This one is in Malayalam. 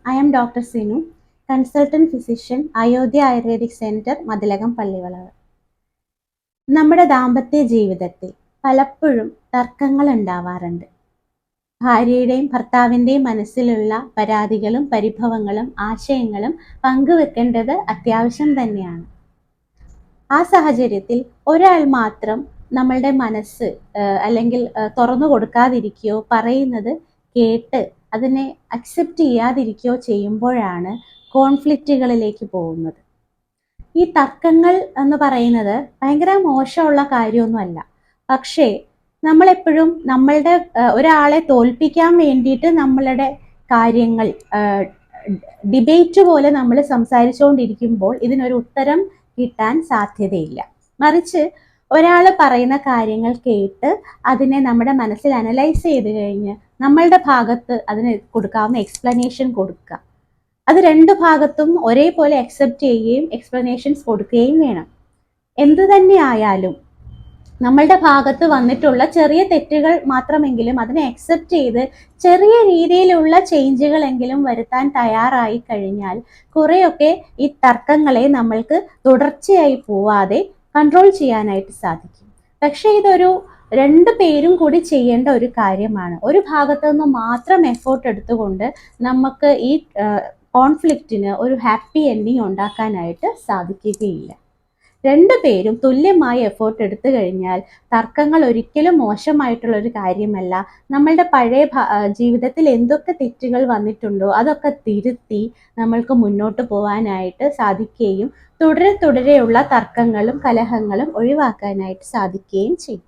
I am Dr. Sinu, consultant physician, Ayodhya ayurvedic centre, Mathilakam Pallivalavu. നമ്മുടെ ദാമ്പത്യ ജീവിതത്തിൽ പലപ്പോഴും തർക്കങ്ങൾ ഉണ്ടാവാറുണ്ട്. ഭാര്യയുടെയും ഭർത്താവിൻ്റെയും മനസ്സിലുള്ള പരാതികളും പരിഭവങ്ങളും ആശയങ്ങളും പങ്കുവെക്കേണ്ടത് അത്യാവശ്യം തന്നെയാണ്. ആ സാഹചര്യത്തിൽ ഒരാൾ മാത്രം നമ്മളുടെ മനസ്സ് അല്ലെങ്കിൽ തുറന്നു കൊടുക്കാതിരിക്കുകയോ പറയുന്നത് കേട്ട് അതിനെ അക്സെപ്റ്റ് ചെയ്യാതിരിക്കുകയോ ചെയ്യുമ്പോഴാണ് കോൺഫ്ലിക്റ്റുകളിലേക്ക് പോകുന്നത്. ഈ തർക്കങ്ങൾ എന്ന് പറയുന്നത് ഭയങ്കര മോശമുള്ള കാര്യമൊന്നുമല്ല. പക്ഷേ നമ്മളെപ്പോഴും നമ്മളുടെ ഒരാളെ തോൽപ്പിക്കാൻ വേണ്ടിയിട്ട് നമ്മളുടെ കാര്യങ്ങൾ ഡിബേറ്റ് പോലെ നമ്മൾ സംസാരിച്ചുകൊണ്ടിരിക്കുമ്പോൾ ഇതിനൊരു ഉത്തരം കിട്ടാൻ സാധ്യതയില്ല. മറിച്ച് ഒരാൾ പറയുന്ന കാര്യങ്ങൾ കേട്ട് അതിനെ നമ്മുടെ മനസ്സിൽ അനലൈസ് ചെയ്ത് കഴിഞ്ഞ് നമ്മളുടെ ഭാഗത്ത് അതിന് കൊടുക്കാവുന്ന എക്സ്പ്ലനേഷൻ കൊടുക്കുക. അത് രണ്ടു ഭാഗത്തും ഒരേപോലെ അക്സെപ്റ്റ് ചെയ്യുകയും എക്സ്പ്ലനേഷൻസ് കൊടുക്കുകയും വേണം. എന്തു തന്നെ ആയാലും നമ്മളുടെ ഭാഗത്ത് വന്നിട്ടുള്ള ചെറിയ തെറ്റുകൾ മാത്രമെങ്കിലും അതിനെ അക്സെപ്റ്റ് ചെയ്ത് ചെറിയ രീതിയിലുള്ള ചേഞ്ചുകളെങ്കിലും വരുത്താൻ തയ്യാറായി കഴിഞ്ഞാൽ കുറേയൊക്കെ ഈ തർക്കങ്ങളെ നമ്മൾക്ക് തുടർച്ചയായി പോവാതെ കൺട്രോൾ ചെയ്യാനായിട്ട് സാധിക്കും. പക്ഷേ ഇതൊരു രണ്ടു പേരും കൂടി ചെയ്യേണ്ട ഒരു കാര്യമാണ്. ഒരു ഭാഗത്തു നിന്ന് മാത്രം എഫേർട്ട് എടുത്തുകൊണ്ട് നമുക്ക് ഈ കോൺഫ്ലിക്റ്റിന് ഒരു ഹാപ്പി എൻഡിങ് ഉണ്ടാക്കാനായിട്ട് സാധിക്കുകയില്ല. രണ്ടു പേരും തുല്യമായി എഫേർട്ട് എടുത്തു കഴിഞ്ഞാൽ തർക്കങ്ങൾ ഒരിക്കലും മോശമായിട്ടുള്ള ഒരു കാര്യമല്ല. നമ്മളുടെ പഴയ ജീവിതത്തിൽ എന്തൊക്കെ തെറ്റുകൾ വന്നിട്ടുണ്ടോ അതൊക്കെ തിരുത്തി നമ്മൾക്ക് മുന്നോട്ട് പോകാനായിട്ട് സാധിക്കുകയും തുടരെയുള്ള തർക്കങ്ങളും കലഹങ്ങളും ഒഴിവാക്കാനായിട്ട് സാധിക്കുകയും ചെയ്യും.